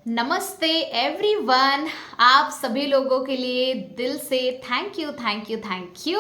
नमस्ते एवरीवन। आप सभी लोगों के लिए दिल से थैंक यू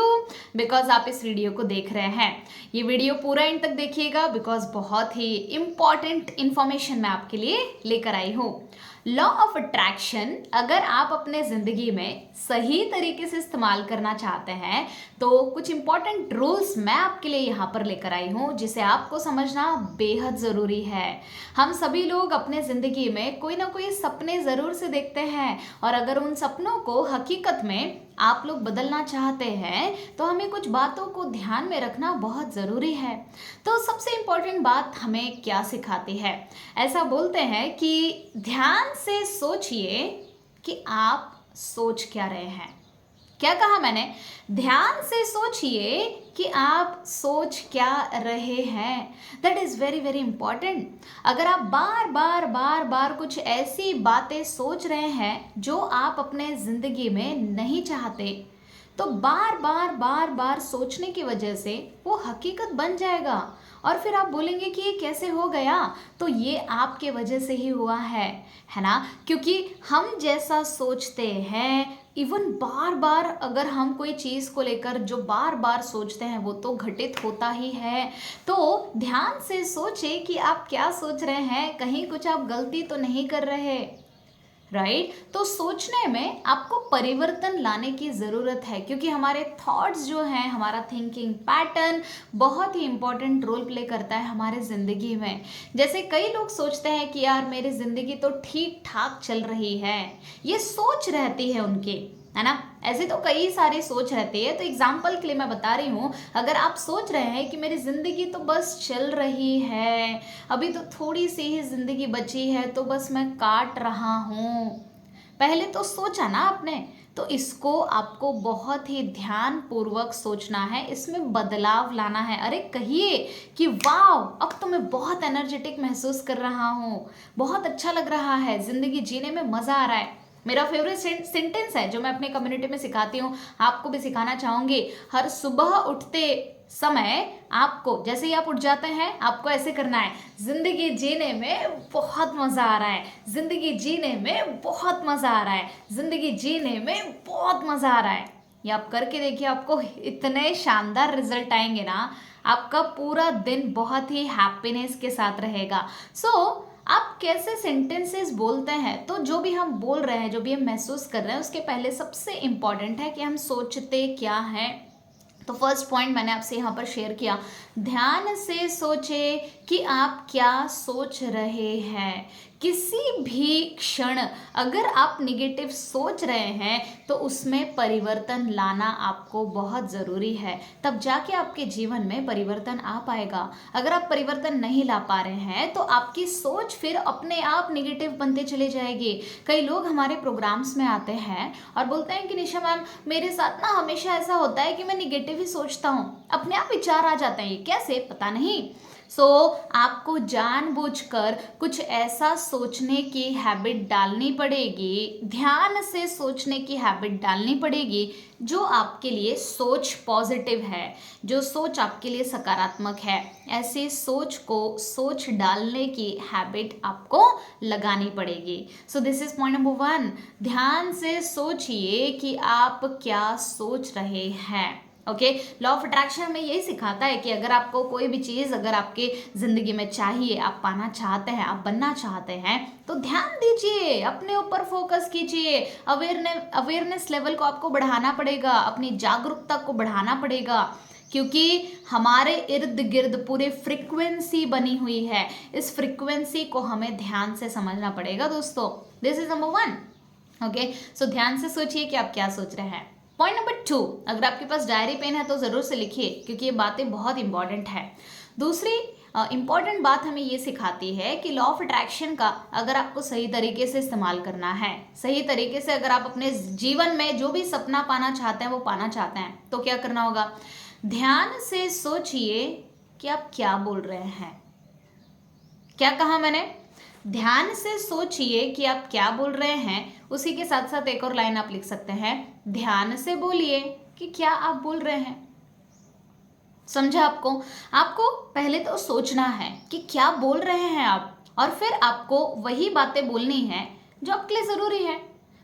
बिकॉज आप इस वीडियो को देख रहे हैं। ये वीडियो पूरा एंड तक देखिएगा बिकॉज बहुत ही इम्पॉर्टेंट इंफॉर्मेशन मैं आपके लिए लेकर आई हूँ। लॉ ऑफ अट्रैक्शन अगर आप अपने ज़िंदगी में सही तरीके से इस्तेमाल करना चाहते हैं तो कुछ इंपॉर्टेंट रूल्स मैं आपके लिए यहाँ पर लेकर आई हूँ जिसे आपको समझना बेहद ज़रूरी है। हम सभी लोग अपने ज़िंदगी में कोई ना कोई सपने ज़रूर से देखते हैं और अगर उन सपनों को हकीकत में आप लोग बदलना चाहते हैं तो हमें कुछ बातों को ध्यान में रखना बहुत ज़रूरी है। तो सबसे इम्पोर्टेंट बात हमें क्या सिखाती है? ऐसा बोलते हैं कि ध्यान से सोचिए कि आप सोच क्या रहे हैं। क्या कहा मैंने? ध्यान से सोचिए कि आप सोच क्या रहे हैं। That is very very important. अगर आप बार बार कुछ ऐसी बातें सोच रहे हैं जो आप अपने ज़िंदगी में नहीं चाहते तो बार बार सोचने की वजह से वो हकीकत बन जाएगा और फिर आप बोलेंगे कि ये कैसे हो गया, तो ये आपके वजह से ही हुआ है ना। क्योंकि हम जैसा सोचते हैं इवन बार बार अगर हम कोई चीज़ को लेकर जो बार बार सोचते हैं वो तो घटित होता ही है। तो ध्यान से सोचें कि आप क्या सोच रहे हैं, कहीं कुछ आप गलती तो नहीं कर रहे, राइट? तो सोचने में आपको परिवर्तन लाने की ज़रूरत है क्योंकि हमारे थॉट्स जो हैं, हमारा थिंकिंग पैटर्न बहुत ही इंपॉर्टेंट रोल प्ले करता है हमारे ज़िंदगी में। जैसे कई लोग सोचते हैं कि यार मेरी ज़िंदगी तो ठीक ठाक चल रही है, ये सोच रहती है उनकी, है ना। ऐसे तो कई सारी सोच रहती है। तो एग्जाम्पल के लिए मैं बता रही हूँ, अगर आप सोच रहे हैं कि मेरी ज़िंदगी तो बस चल रही है, अभी तो थोड़ी सी ही ज़िंदगी बची है तो बस मैं काट रहा हूँ, पहले तो सोचा ना आपने, तो इसको आपको बहुत ही ध्यान पूर्वक सोचना है, इसमें बदलाव लाना है। अरे कहिए कि वाह अब तो मैं बहुत एनर्जेटिक महसूस कर रहा हूँ, बहुत अच्छा लग रहा है, ज़िंदगी जीने में मज़ा आ रहा है। मेरा फेवरेट सेंटेंस है जो मैं अपने कम्युनिटी में सिखाती हूँ, आपको भी सिखाना चाहूँगी। हर सुबह उठते समय आपको, जैसे ही आप उठ जाते हैं, आपको ऐसे करना है, जिंदगी जीने में बहुत मज़ा आ रहा है, जिंदगी जीने में बहुत मज़ा आ रहा है, जिंदगी जीने में बहुत मज़ा आ रहा है। ये आप करके देखिए, आपको इतने शानदार रिजल्ट आएंगे ना, आपका पूरा दिन बहुत ही हैप्पीनेस के साथ रहेगा। आप कैसे सेंटेंसेस बोलते हैं, तो जो भी हम बोल रहे हैं, जो भी हम महसूस कर रहे हैं, उसके पहले सबसे इम्पॉर्टेंट है कि हम सोचते क्या हैं। तो फर्स्ट पॉइंट मैंने आपसे यहाँ पर शेयर किया, ध्यान से सोचे कि आप क्या सोच रहे हैं। किसी भी क्षण अगर आप निगेटिव सोच रहे हैं तो उसमें परिवर्तन लाना आपको बहुत ज़रूरी है, तब जाके आपके जीवन में परिवर्तन आ पाएगा। अगर आप परिवर्तन नहीं ला पा रहे हैं तो आपकी सोच फिर अपने आप निगेटिव बनते चले जाएगी। कई लोग हमारे प्रोग्राम्स में आते हैं और बोलते हैं कि निशा मैम मेरे साथ ना हमेशा ऐसा होता है कि मैं निगेटिव ही सोचता हूँ, अपने आप विचार आ जाते हैं, ये कैसे पता नहीं। आपको जानबूझकर कुछ ऐसा सोचने की हैबिट डालनी पड़ेगी, ध्यान से सोचने की हैबिट डालनी पड़ेगी जो आपके लिए सोच पॉजिटिव है, जो सोच आपके लिए सकारात्मक है। ऐसी सोच को सोच डालने की हैबिट आपको लगानी पड़ेगी। So this is point number 1, ध्यान से सोचिए कि आप क्या सोच रहे हैं। ओके, लॉ ऑफ अट्रैक्शन हमें यही सिखाता है कि अगर आपको कोई भी चीज़ अगर आपके ज़िंदगी में चाहिए, आप पाना चाहते हैं, आप बनना चाहते हैं, तो ध्यान दीजिए, अपने ऊपर फोकस कीजिए। अवेयरनेस लेवल को आपको बढ़ाना पड़ेगा, अपनी जागरूकता को बढ़ाना पड़ेगा, क्योंकि हमारे इर्द गिर्द पूरे फ्रिक्वेंसी बनी हुई है। इस फ्रिक्वेंसी को हमें ध्यान से समझना पड़ेगा दोस्तों। This is number 1। ओके, सो ध्यान से सोचिए कि आप क्या सोच रहे हैं। पॉइंट नंबर 2, अगर आपके पास डायरी पेन है तो ज़रूर से लिखिए क्योंकि ये बातें बहुत इंपॉर्टेंट है। दूसरी इंपॉर्टेंट बात हमें ये सिखाती है कि लॉ ऑफ अट्रैक्शन का अगर आपको सही तरीके से इस्तेमाल करना है, सही तरीके से अगर आप अपने जीवन में जो भी सपना पाना चाहते हैं वो पाना चाहते हैं, तो क्या करना होगा? ध्यान से सोचिए कि आप क्या बोल रहे हैं। क्या कहा मैंने? ध्यान से सोचिए कि आप क्या बोल रहे हैं। उसी के साथ साथ एक और लाइन आप लिख सकते हैं, ध्यान से बोलिए कि क्या आप बोल रहे हैं। समझा आपको? आपको पहले तो सोचना है कि क्या बोल रहे हैं आप, और फिर आपको वही बातें बोलनी है जो आपके लिए ज़रूरी है।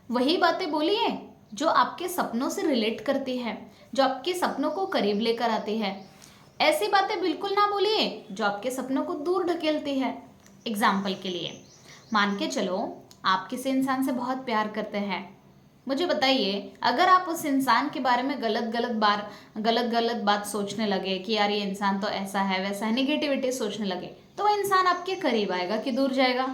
वही बातें बोलिए जो आपके सपनों से रिलेट करती है, जो आपके सपनों को करीब लेकर आती है। ऐसी बातें बिल्कुल ना बोलिए जो आपके सपनों को दूर ढकेलती है। एग्जाम्पल के लिए मान के चलो आप किसी इंसान से बहुत प्यार करते हैं। मुझे बताइए, अगर आप उस इंसान के बारे में गलत गलत बात सोचने लगे कि यार ये इंसान तो ऐसा है वैसा है, निगेटिविटी सोचने लगे, तो वो इंसान आपके करीब आएगा कि दूर जाएगा?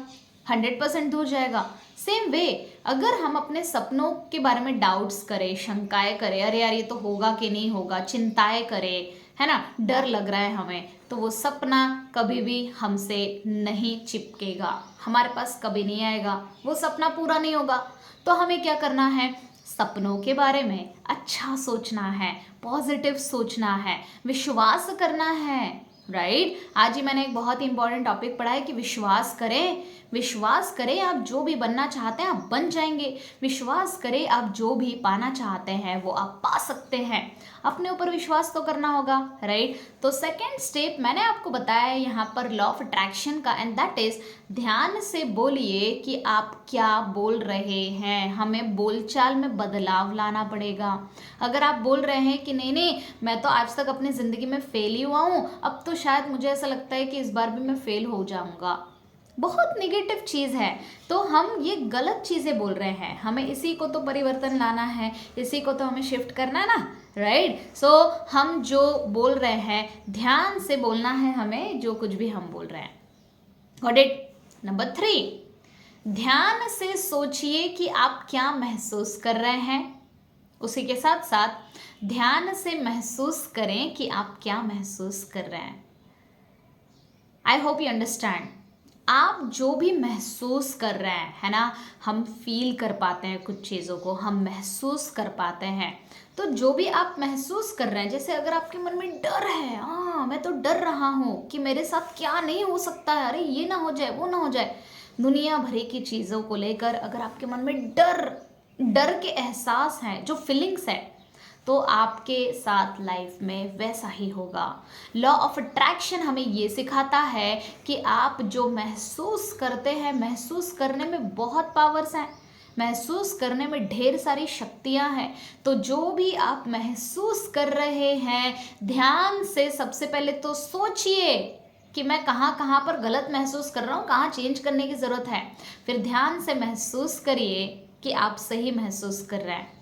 100% दूर जाएगा। सेम वे, अगर हम अपने सपनों के बारे में डाउट्स करें, शंकाएं करें, अरे यार ये तो होगा कि नहीं होगा, चिंताएं करें, है ना, डर लग रहा है हमें, तो वो सपना कभी भी हमसे नहीं चिपकेगा, हमारे पास कभी नहीं आएगा, वो सपना पूरा नहीं होगा। तो हमें क्या करना है? सपनों के बारे में अच्छा सोचना है, पॉजिटिव सोचना है, विश्वास करना है, राइट। आज ही मैंने एक बहुत ही इंपॉर्टेंट टॉपिक पढ़ा है कि विश्वास करें, विश्वास करें, आप जो भी बनना चाहते हैं आप बन जाएंगे। विश्वास करें, आप जो भी पाना चाहते हैं वो आप पा सकते हैं। अपने ऊपर विश्वास तो करना होगा, राइट। तो सेकेंड स्टेप मैंने आपको बताया है यहाँ पर लॉ ऑफ अट्रैक्शन का, एंड दैट इज ध्यान से बोलिए कि आप क्या बोल रहे हैं। हमें बोलचाल में बदलाव लाना पड़ेगा। अगर आप बोल रहे हैं कि नहीं नहीं मैं तो आज तक अपनी ज़िंदगी में फेल ही हुआ हूँ, अब तो शायद मुझे ऐसा लगता है कि इस बार भी मैं फेल हो जाऊँगा, बहुत नेगेटिव चीज़ है, तो हम ये गलत चीज़ें बोल रहे हैं। हमें इसी को तो परिवर्तन लाना है, इसी को तो हमें शिफ्ट करना है ना, राइट। सो हम जो बोल रहे हैं ध्यान से बोलना है हमें, जो कुछ भी हम बोल रहे हैं। Got it? नंबर 3, ध्यान से सोचिए कि आप क्या महसूस कर रहे हैं। उसी के साथ साथ ध्यान से महसूस करें कि आप क्या महसूस कर रहे हैं। I hope you understand. आप जो भी महसूस कर रहे हैं, है ना, हम फील कर पाते हैं कुछ चीज़ों को, हम महसूस कर पाते हैं। तो जो भी आप महसूस कर रहे हैं, जैसे अगर आपके मन में डर है, हाँ मैं तो डर रहा हूँ कि मेरे साथ क्या नहीं हो सकता है, अरे ये ना हो जाए वो ना हो जाए, दुनिया भरी की चीज़ों को लेकर अगर आपके मन में डर के एहसास हैं, जो फीलिंग्स है, तो आपके साथ लाइफ में वैसा ही होगा। लॉ ऑफ अट्रैक्शन हमें ये सिखाता है कि आप जो महसूस करते हैं, महसूस करने में बहुत पावर्स हैं, महसूस करने में ढेर सारी शक्तियां हैं। तो जो भी आप महसूस कर रहे हैं, ध्यान से सबसे पहले तो सोचिए कि मैं कहाँ कहाँ पर गलत महसूस कर रहा हूँ, कहाँ चेंज करने की ज़रूरत है। फिर ध्यान से महसूस करिए कि आप सही महसूस कर रहे हैं।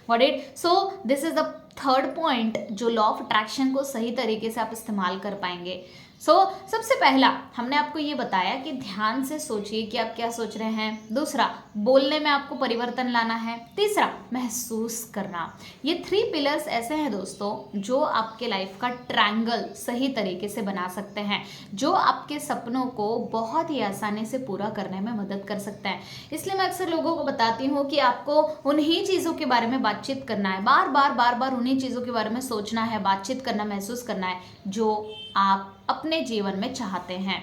Got it? So this is the third point जो लॉ ऑफ अट्रैक्शन को सही तरीके से आप इस्तेमाल कर पाएंगे। सबसे पहला हमने आपको ये बताया कि ध्यान से सोचिए कि आप क्या सोच रहे हैं। दूसरा, बोलने में आपको परिवर्तन लाना है। तीसरा, महसूस करना। ये 3 पिलर्स ऐसे हैं दोस्तों जो आपके लाइफ का ट्रायंगल सही तरीके से बना सकते हैं, जो आपके सपनों को बहुत ही आसानी से पूरा करने में मदद कर सकते हैं। इसलिए मैं अक्सर लोगों को बताती हूँ कि आपको उन्हीं चीज़ों के बारे में बातचीत करना है, बार बार उन्हीं चीज़ों के बारे में सोचना है, बातचीत करना, महसूस करना है जो आप अपने जीवन में चाहते हैं।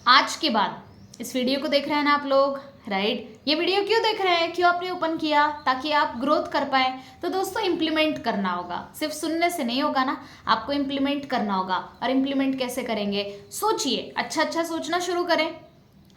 आज के बाद इस वीडियो को देख रहे हैं ना आप लोग, राइट? ये वीडियो क्यों देख रहे हैं, क्यों आपने ओपन किया? ताकि आप ग्रोथ कर पाए। तो दोस्तों इम्प्लीमेंट करना होगा, सिर्फ सुनने से नहीं होगा ना, आपको इम्प्लीमेंट करना होगा। और इम्प्लीमेंट कैसे करेंगे? सोचिए, अच्छा सोचना शुरू करें।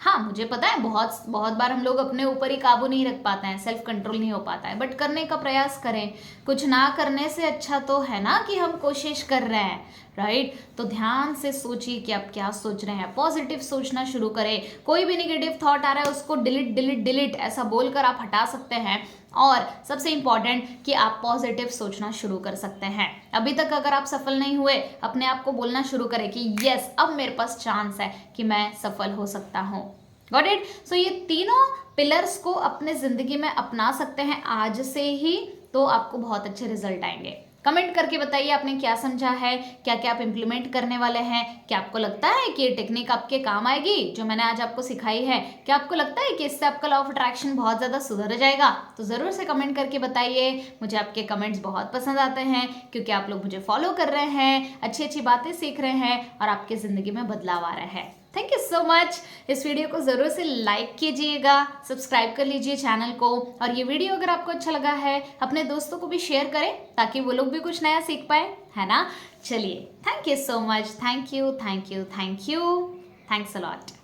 हाँ, मुझे पता है बहुत बार हम लोग अपने ऊपर ही काबू नहीं रख पाते हैं, सेल्फ कंट्रोल नहीं हो पाता है, बट करने का प्रयास करें। कुछ ना करने से अच्छा तो है ना कि हम कोशिश कर रहे हैं, राइट? तो ध्यान से सोचिए कि आप क्या सोच रहे हैं, पॉजिटिव सोचना शुरू करें। कोई भी नेगेटिव थॉट आ रहा है उसको डिलीट ऐसा बोलकर आप हटा सकते हैं। और सबसे इंपॉर्टेंट कि आप पॉजिटिव सोचना शुरू कर सकते हैं। अभी तक अगर आप सफल नहीं हुए, अपने आप को बोलना शुरू करें कि यस, अब मेरे पास चांस है कि मैं सफल हो सकता हूँ। Got it? सो ये तीनों पिलर्स को अपने जिंदगी में अपना सकते हैं आज से ही, तो आपको बहुत अच्छे रिजल्ट आएंगे। कमेंट करके बताइए आपने क्या समझा है, क्या क्या आप इम्प्लीमेंट करने वाले हैं। क्या आपको लगता है कि ये टेक्निक आपके काम आएगी जो मैंने आज आपको सिखाई है? क्या आपको लगता है कि इससे आपका लॉ ऑफ अट्रैक्शन बहुत ज़्यादा सुधर जाएगा? तो ज़रूर से कमेंट करके बताइए। मुझे आपके कमेंट्स बहुत पसंद आते हैं क्योंकि आप लोग मुझे फॉलो कर रहे हैं, अच्छी अच्छी बातें सीख रहे हैं और आपकी ज़िंदगी में बदलाव आ रहा है। Thank you so much. इस वीडियो को ज़रूर से लाइक कीजिएगा, सब्सक्राइब कर लीजिए चैनल को, और ये वीडियो अगर आपको अच्छा लगा है अपने दोस्तों को भी शेयर करें ताकि वो लोग भी कुछ नया सीख पाए, है ना? चलिए, thank you so much. Thank you. Thanks a lot.